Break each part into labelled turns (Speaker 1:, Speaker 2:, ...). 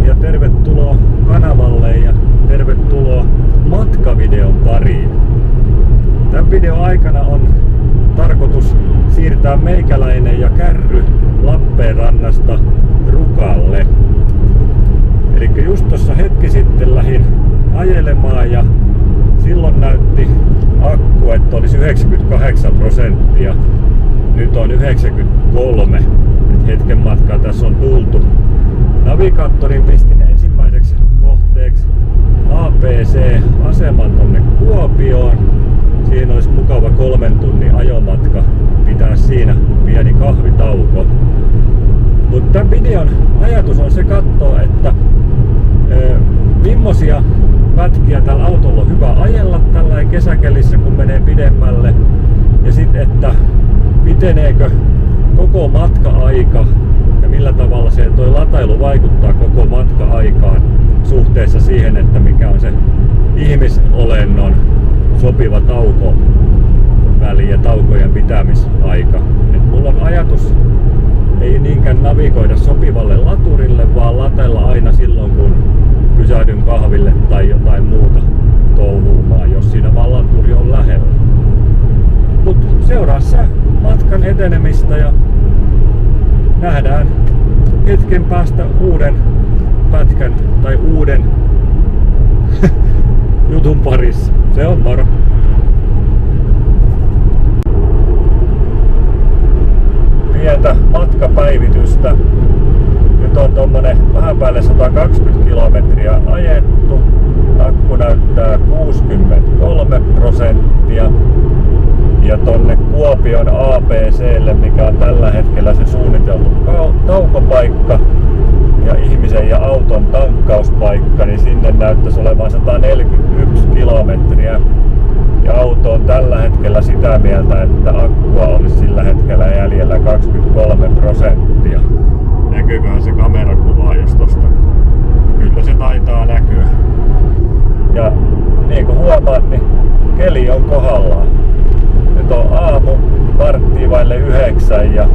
Speaker 1: ja tervetuloa kanavalle ja tervetuloa matkavideon pariin. Tämän videon aikana on tarkoitus siirtää meikäläinen ja kärry Lappeenrannasta Rukalle. Eli just tuossa hetki sitten lähdin ajelemaan ja silloin näytti akku, että olisi 98%. Nyt on 93. Et hetken matkaa tässä on tultu. Navigaattorin pistin ensimmäiseksi kohteeksi APC-aseman tonne Kuopioon. Siinä olisi mukava 3 tunnin ajomatka. Pitää siinä pieni kahvitauko. Mutta tämän videon ajatus on se katsoa, että millaisia pätkiä tällä autolla on hyvä ajella tällä kesäkelissä, kun menee pidemmälle. Ja sitten, että piteneekö koko matka-aika ja millä tavalla se toi latailu vaikuttaa koko matka-aikaan suhteessa siihen, että mikä on se ihmisolennon sopiva taukoväli ja taukojen pitämisaika. Et mulla on ajatus ei niinkään navigoida sopivalle laturille, vaan latailla aina silloin, kun pysähdyn kahville tai jotain muuta touhuumaan, jos siinä vaan laturi on lähellä. Mut seuraa sä matkan etenemistä ja nähdään hetken päästä uuden pätkän tai uuden jutun parissa. Se on moro! Pientä matkapäivitystä. Nyt on tommonen vähän päälle 120 kilometriä ajettu. Akku näyttää 63%. Ja tonne Kuopion APC:lle, mikä on tällä hetkellä se suunniteltu taukopaikka ja ihmisen ja auton tankkauspaikka, niin sinne näyttäisi olevan 141 kilometriä. Ja auto on tällä hetkellä sitä mieltä, että akkua olisi sillä hetkellä jäljellä 23%. Näkyyköhän se kamerakuva jos tosta? Kyllä se taitaa näkyä. Ja niin kuin huomaat, niin keli on kohdallaan. Nyt on aamu 8:45 ja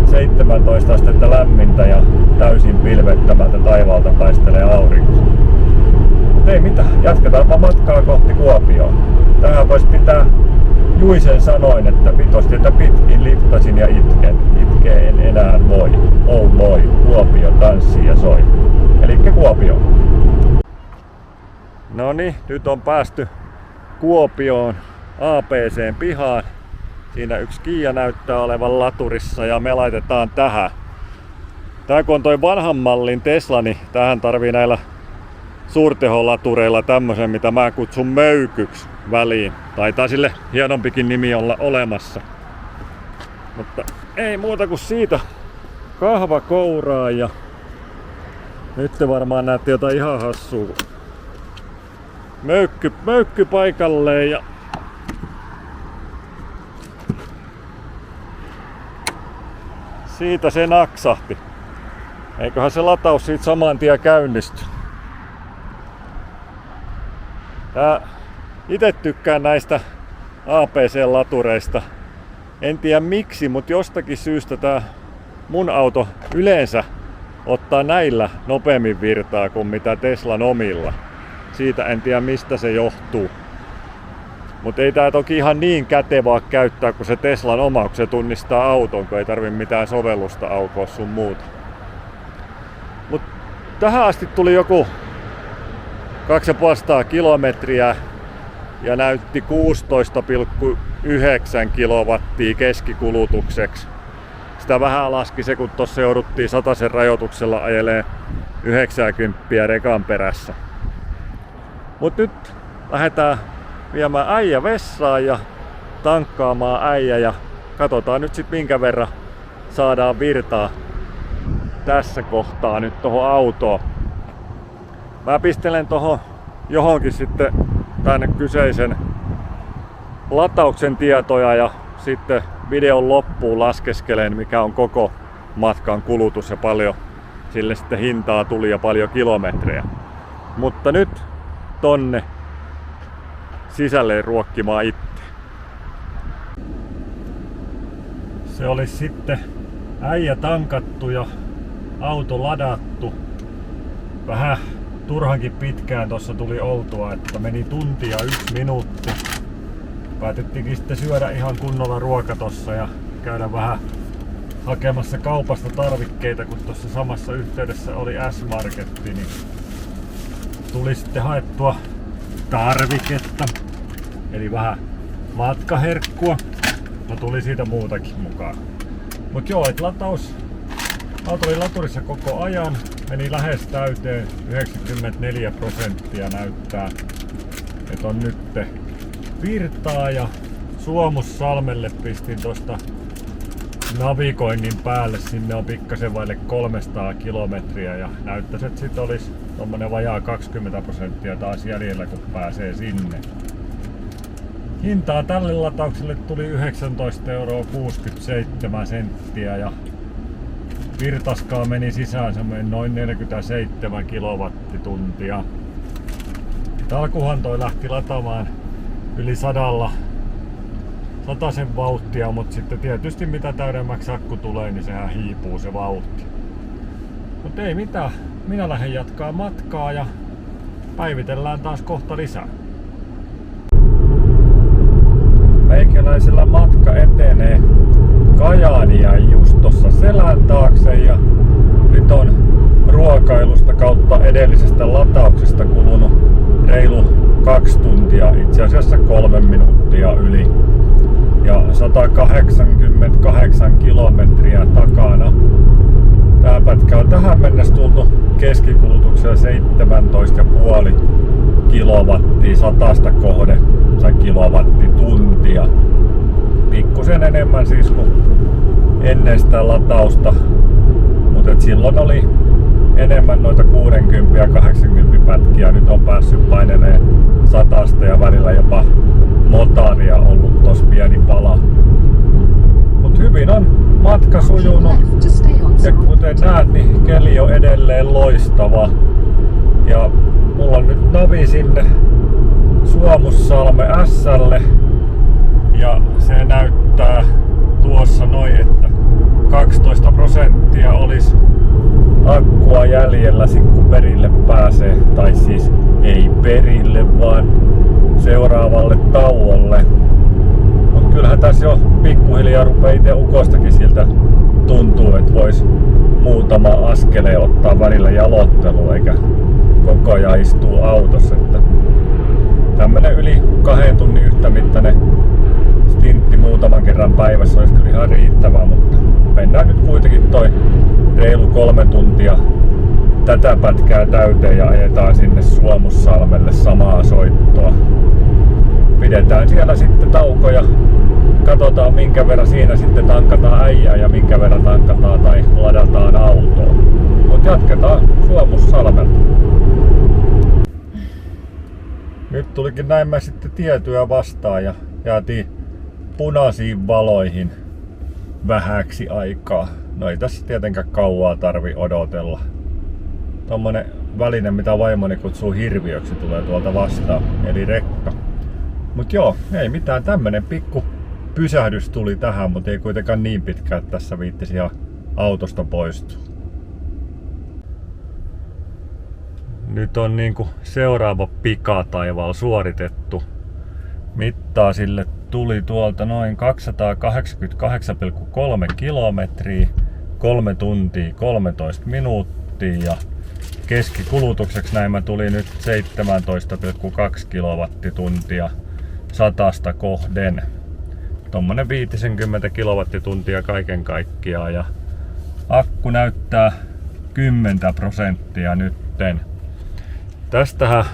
Speaker 1: 17 astetta lämmintä ja täysin pilvettömältä taivaalta taistelee aurinko. Mut ei mitään, jatketaanpa matkaa kohti Kuopioon. Tähän vois pitää Juisen sanoin, että Vitostietä pitkin liftasin ja itken. Itkee en enää voi. Oh moi, Kuopio tanssii ja soi. Elikkä Kuopioon. Noniin, nyt on päästy Kuopioon APC:n pihaan. Siinä yksi Kia näyttää olevan laturissa ja me laitetaan tähän. Tää kun on toi vanhan mallin Tesla, niin tähän tarvii näillä suurteholatureilla tämmösen, mitä mä kutsun möykyksi väliin. Taitaa sille hienompikin nimi olla olemassa. Mutta ei muuta kuin siitä kahvakouraa ja nyt te varmaan näette jotain ihan hassua. Möykky paikalleen ja siitä se naksahti. Eiköhän se lataus siitä saman tien käynnisty. Itse tykkään näistä APC-latureista. En tiedä miksi, mutta jostakin syystä tää mun auto yleensä ottaa näillä nopeammin virtaa kuin mitä Teslan omilla. Siitä en tiedä mistä se johtuu. Mutta ei tää toki ihan niin kätevää käyttää kuin se Teslan oma, kun se tunnistaa auton, kun ei tarvi mitään sovellusta aukoa sun muuta. Mut tähän asti tuli joku 2,5 kilometriä ja näytti 16,9 kilowattia keskikulutukseksi. Sitä vähän laski se, kun tossa jouduttiin 100 rajoituksella ajelee 90 rekan perässä. Mut nyt lähdetään viemään äijä vessaan ja tankkaamaan äijä ja katsotaan nyt sit minkä verran saadaan virtaa tässä kohtaa nyt tohon autoon. Mä pistelen tohon johonkin sitten tänne kyseisen latauksen tietoja ja sitten videon loppuun laskeskelen mikä on koko matkan kulutus ja paljon sille sitten hintaa tuli ja paljon kilometrejä. Mutta nyt tonne sisälle ruokkimaan itse. Se olisi sitten äijä tankattu ja auto ladattu. Vähän turhankin pitkään tossa tuli oltua, että meni tunti ja 1 minuutti. Päätettiinkin sitten syödä ihan kunnolla ruoka tossa ja käydä vähän hakemassa kaupasta tarvikkeita, kun tuossa samassa yhteydessä oli S-Marketti, niin tuli sitten haettua tarviketta, eli vähän matkaherkkua. No tuli siitä muutakin mukaan. Mut joo, et auto oli laturissa koko ajan, meni lähes täyteen, 94% näyttää, että on nyt virtaa, ja Suomussalmelle pistin tosta navigoinnin päälle, sinne on pikkasen vaille 300 kilometriä ja näyttäisi, että sit olisi tommonen vajaa 20% taas jäljellä, kun pääsee sinne. Hintaa tälle lataukselle tuli 19,67 € ja virtaskaa meni sisään semmoinen noin 47 kilowattituntia. Alkuhan toi lähti lataamaan yli 100 vauhtia, mutta sitten tietysti mitä täydemmäksi akku tulee, niin sehän hiipuu se vauhti. Mutta ei mitään, minä lähden jatkaa matkaa ja päivitellään taas kohta lisää. Meikäläisellä matka etenee Kajaania just tossa selän taakse ja nyt on ruokailusta kautta edellisestä latauksesta kulunut reilu 2 tuntia, itse asiassa 3 minuuttia yli. Ja 188 kilometriä takana. Tää pätkä on tähän mennessä tullut keskikulutuksella 17,5 kilowattia 100 kohde tai kilowattituntia. Pikkusen enemmän siis kuin ennen sitä latausta, mutta silloin oli enemmän noita 60 ja 80 pätkiä. Nyt on päässyt paineneen 100 ja välillä jopa motaria ollut tos pieni pala. Mut hyvin on matka sujunut. Ja kuten näet, niin keli on edelleen loistava. Ja mulla on nyt navi sinne Suomussalme S:lle. Ja se näyttää tuossa noin, että 12% olisi akkua jäljellä sit kun perille pääsee. Tai siis ei perille, vaan seuraavalle tauolle. Mut kyllähän tässä jo pikkuhiljaa rupeaa itse ukostakin siltä tuntuu, että vois muutama askeleen ottaa välillä jalottelua eikä koko ajan istuu autossa. Että tämmönen yli 2 tunnin yhtämittainen stintti muutaman kerran päivässä olisi kyllä ihan riittävää, mutta mennään nyt kuitenkin toi reilu 3 tuntia tätä pätkää täyteen ja ajetaan sinne Suomussalmelle samaa soittoa. Pidetään siellä sitten tauko ja katsotaan minkä verran siinä sitten tankataan äijää ja minkä verran tankataan tai ladataan autoon. Mut jatketaan Suomussalmelta. Nyt tulikin näin sitten tietyä vastaan ja jäätiin punaisiin valoihin vähäksi aikaa. No ei tässä tietenkään kauaa tarvi odotella. Tommonen väline, mitä vaimoni kutsuu hirviöksi, tulee tuolta vastaan, eli rekka. Mut joo, ei mitään, tämmönen pikku pysähdys tuli tähän, mutta ei kuitenkaan niin pitkään, että tässä viittisi ihan autosta poistua. Nyt on niinku seuraava pikataival suoritettu. Mittaa sille tuli tuolta noin 288,3 kilometriä, 3 tuntia 13 minuuttia ja keskikulutukseksi näin tuli nyt 17,2 kilowattituntia 100 kohden. Tommonen 50 kilowattituntia kaiken kaikkiaan ja akku näyttää 10% nytten. Tästähän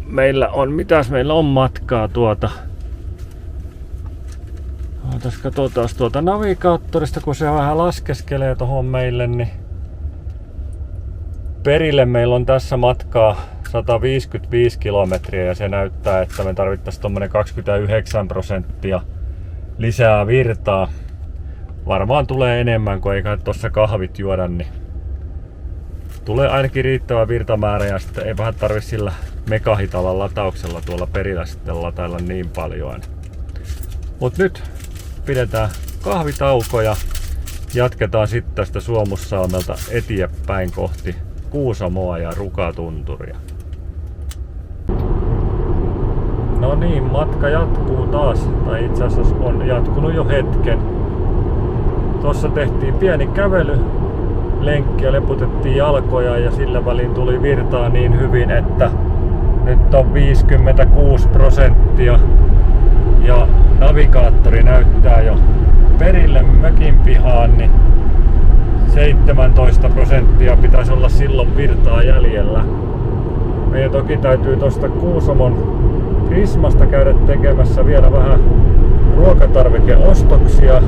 Speaker 1: meillä on matkaa tuota. Katsotaan tuolta navigaattorista, kun se vähän laskeskelee tohon meille, niin perille meillä on tässä matkaa 155 kilometriä ja se näyttää, että me tarvittaisiin tommonen 29% lisää virtaa. Varmaan tulee enemmän, kun eikä tossa kahvit juoda, niin tulee ainakin riittävä virtamäärä ja sitten ei vähän tarvi sillä megahitalla latauksella tuolla perillä sitten latailla niin paljon. Mut nyt pidetään kahvitauko ja jatketaan sitten tästä Suomussalmelta eteenpäin kohti Kuusamoa ja Rukatunturia. No niin, matka jatkuu taas, tai itse asiassa on jatkunut jo hetken. Tuossa tehtiin pieni kävelylenkki ja leputettiin jalkoja ja sillä välin tuli virtaa niin hyvin, että nyt on 56% ja navigaattori näyttää jo perille mökin pihaan, niin 17% pitäisi olla silloin virtaa jäljellä. Meidän toki täytyy tuosta Kuusamon Prismasta käydä tekemässä vielä vähän ruokatarvikeostoksia,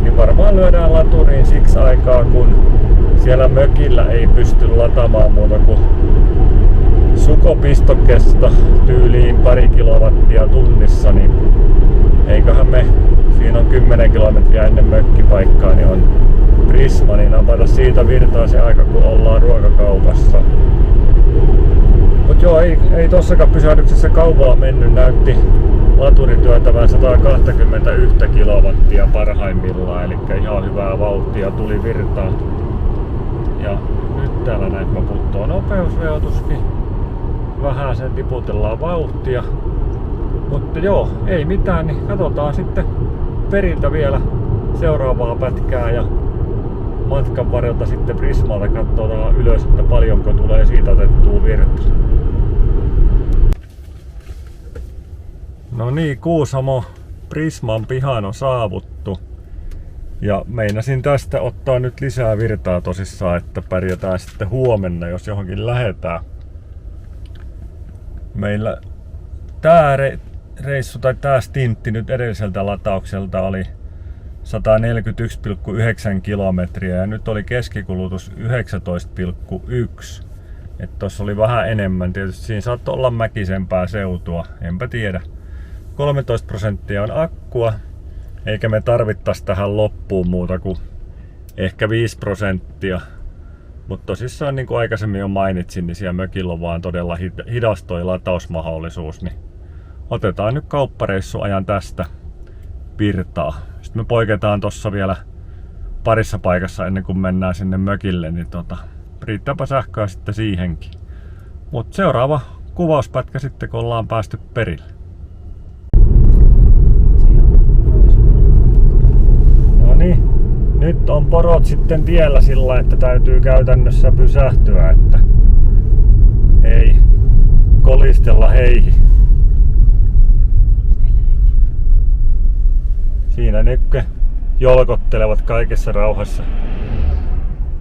Speaker 1: niin varmaan lyödään laturiin siksi aikaa, kun siellä mökillä ei pysty lataamaan muuta kuin sukopistokesta tyyliin 2 kilowattia tunnissa, niin eiköhän me, siinä on 10 kilometriä ennen mökkipaikkaa, niin on Prisma, niin napata siitä virtaa se aika, kun ollaan ruokakaupassa. Mut joo, ei tossakaan pysähdyksessä kauaa mennyt, näytti laturityötävän 121 kilowattia parhaimmillaan, eli ihan hyvää vauhtia tuli virtaa. Ja nyt täällä näin puttoo nopeusrajoituskin. Vähän sen tiputellaan vauhtia. Mutta joo, ei mitään, niin katsotaan sitten periltä vielä seuraavaa pätkää ja matkan varrelta sitten Prismalta katsotaan ylös, että paljonko tulee siitä otettua virtaa. No niin, Kuusamo Prisman pihaan on saavuttu. Ja meinasin tästä ottaa nyt lisää virtaa tosissaan, että pärjätään sitten huomenna, jos johonkin lähetään. Meillä tää reissu tai tää stintti nyt edelliseltä lataukselta oli 141,9 kilometriä ja nyt oli keskikulutus 19,1. Että tossa oli vähän enemmän. Tietysti siinä saattoi olla mäkisempää seutua, enpä tiedä. 13% on akkua, eikä me tarvittais tähän loppuun muuta kuin ehkä 5%. Mutta tosissaan niin kuin aikaisemmin jo mainitsin, niin siellä mökillä on vaan todella hidas toi latausmahdollisuus. Niin otetaan nyt kauppareissuajan tästä virtaa. Sitten me poiketaan tossa vielä parissa paikassa ennen kuin mennään sinne mökille, niin riittääpä sähköä sitten siihenkin. Mut seuraava kuvauspätkä sitten, kun ollaan päästy perille. No niin, nyt on porot sitten tiellä sillä, että täytyy käytännössä pysähtyä, että ei kolistella heihin. Siinä nyt jolkottelevat kaikessa rauhassa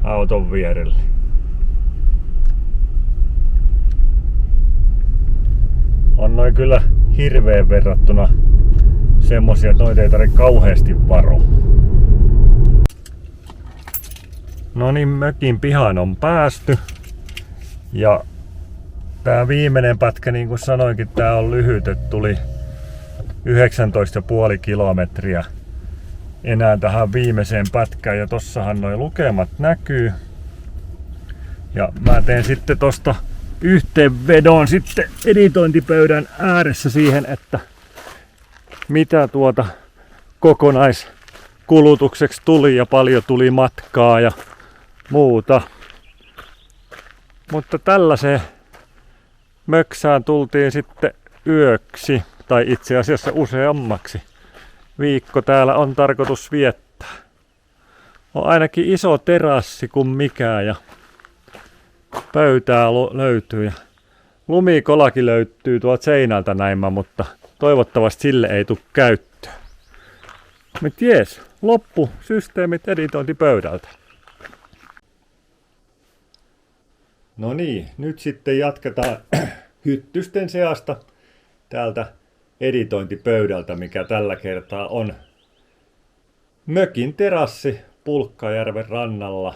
Speaker 1: auton vierelle. On noin kyllä hirveen verrattuna semmosia, että noita ei tarvitse kauheasti varoa. No niin, mökin pihaan on päästy. Ja tää viimeinen pätkä, niin kuin sanoinkin, tää on lyhyt, että tuli 19,5 kilometriä enää tähän viimeiseen pätkään ja tossahan noi lukemat näkyy. Ja mä teen sitten tosta yhteenvedon sitten editointipöydän ääressä siihen, että mitä kokonaiskulutukseksi tuli ja paljon tuli matkaa ja muuta. Mutta tällaiseen möksään tultiin sitten yöksi, tai itse asiassa useammaksi. Viikko täällä on tarkoitus viettää. On ainakin iso terassi kuin mikään ja pöytää löytyy ja lumikolakin löytyy tuolta seinältä näin, mutta toivottavasti sille ei tule käyttöä. Mutta jees, loppu systeemit editointipöydältä. No niin, nyt sitten jatketaan hyttysten seasta täältä editointipöydältä, mikä tällä kertaa on mökin terassi Pulkkajärven rannalla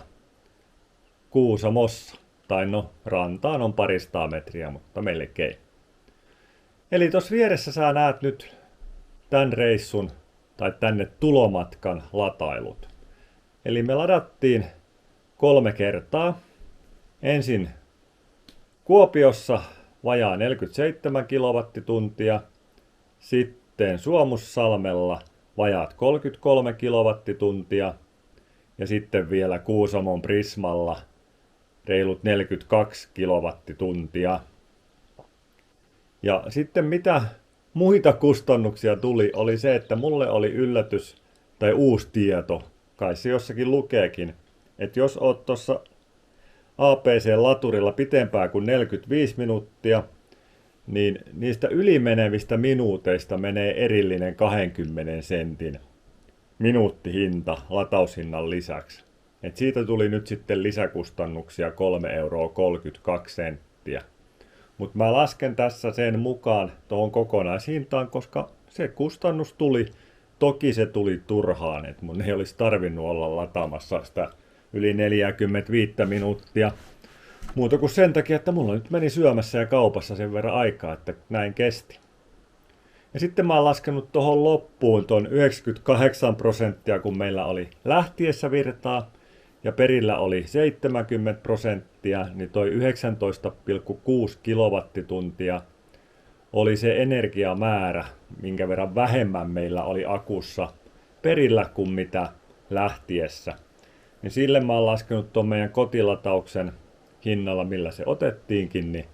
Speaker 1: Kuusamossa. Tai no, rantaan on 200 metriä, mutta melkein. Eli tuossa vieressä sä näet nyt tämän reissun tai tänne tulomatkan latailut. Eli me ladattiin 3 kertaa. Ensin Kuopiossa vajaa 47 kilowattituntia. Sitten Suomussalmella vajaat 33 kilowattituntia. Ja sitten vielä Kuusamon Prismalla reilut 42 kilowattituntia. Ja sitten mitä muita kustannuksia tuli, oli se, että mulle oli yllätys tai uusi tieto, kai se jossakin lukeekin, että jos oot tuossa APC-laturilla pitempään kuin 45 minuuttia, niin niistä ylimenevistä minuuteista menee erillinen 20 sentin minuuttihinta lataushinnan lisäksi. Et siitä tuli nyt sitten lisäkustannuksia 3,32 €. Mutta mä lasken tässä sen mukaan tuohon kokonaishintaan, koska se kustannus tuli, toki se tuli turhaan, että mun ei olisi tarvinnut olla lataamassa sitä yli 45 minuuttia. Muuta kuin sen takia, että mulla nyt meni syömässä ja kaupassa sen verran aikaa, että näin kesti. Ja sitten mä oon laskenut tuohon loppuun ton 98%, kun meillä oli lähtiessä virtaa ja perillä oli 70%, niin toi 19,6 kilowattituntia oli se energiamäärä, minkä verran vähemmän meillä oli akussa perillä kuin mitä lähtiessä. Niin sille mä oon laskenut tuon meidän kotilatauksen hinnalla, millä se otettiinkin, niin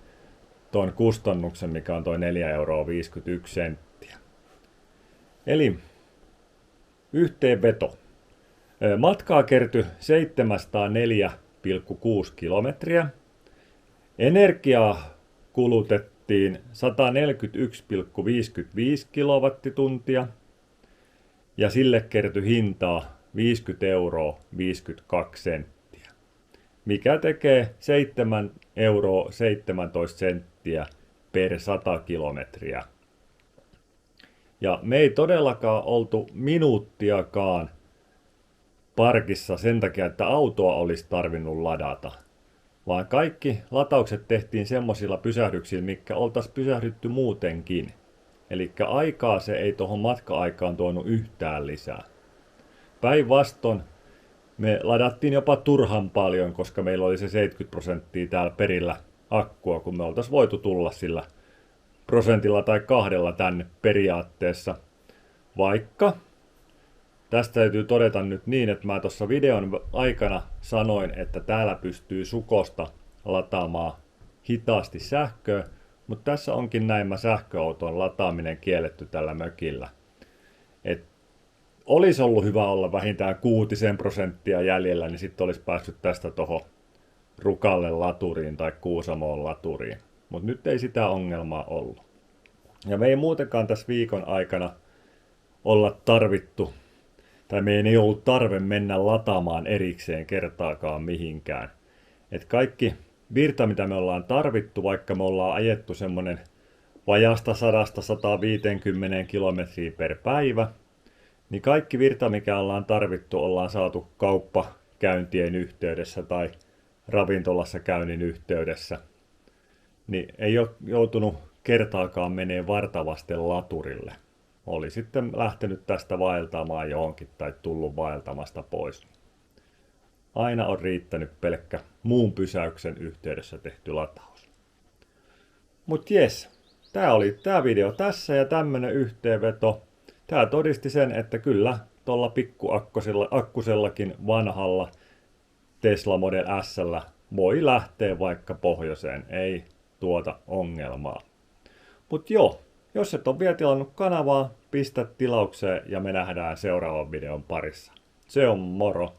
Speaker 1: tuon kustannuksen, mikä on toi 4,51 €. Eli yhteenveto. Matkaa kertyi 704,6 kilometriä. Energiaa kulutettiin 141,55 kilowattituntia. Ja sille kertyi hintaa 50,52 €, mikä tekee 7,17 € per 100 kilometriä. Ja me ei todellakaan oltu minuuttiakaan parkissa sen takia, että autoa olisi tarvinnut ladata, vaan kaikki lataukset tehtiin semmoisilla pysähdyksillä, mitkä oltaisiin pysähdytty muutenkin. Eli aikaa se ei tuohon matka-aikaan tuonut yhtään lisää. Päinvastoin me ladattiin jopa turhan paljon, koska meillä oli se 70% täällä perillä akkua, kun me oltaisiin voitu tulla sillä prosentilla tai 2 tänne periaatteessa. Vaikka tästä täytyy todeta nyt niin, että mä tuossa videon aikana sanoin, että täällä pystyy sukosta lataamaan hitaasti sähköä, mutta tässä onkin näin sähköauton lataaminen kielletty tällä mökillä. Et olisi ollut hyvä olla vähintään 6% jäljellä, niin sitten olisi päässyt tästä tuohon Rukalle laturiin tai Kuusamoon laturiin. Mutta nyt ei sitä ongelmaa ollut. Ja me ei muutenkaan tässä viikon aikana olla tarvittu, tai meidän ei ollut tarve mennä lataamaan erikseen kertaakaan mihinkään. Et kaikki virta, mitä me ollaan tarvittu, vaikka me ollaan ajettu semmonen vajasta 100-150 kilometriä per päivä, niin kaikki virta, mikä ollaan tarvittu, ollaan saatu kauppakäyntien yhteydessä tai ravintolassa käynnin yhteydessä. Niin ei ole joutunut kertaakaan menee vartavasten laturille. Oli sitten lähtenyt tästä vaeltamaan johonkin tai tullut vaeltamasta pois. Aina on riittänyt pelkkä muun pysäyksen yhteydessä tehty lataus. Mut jes, tää oli tää video tässä ja tämmönen yhteenveto. Tää todisti sen, että kyllä tuolla pikkuakkusellakin vanhalla Tesla Model S:llä voi lähteä vaikka pohjoiseen, ei tuota ongelmaa. Mut joo, jos et ole vielä tilannut kanavaa, pistä tilaukseen ja me nähdään seuraavan videon parissa. Se on moro!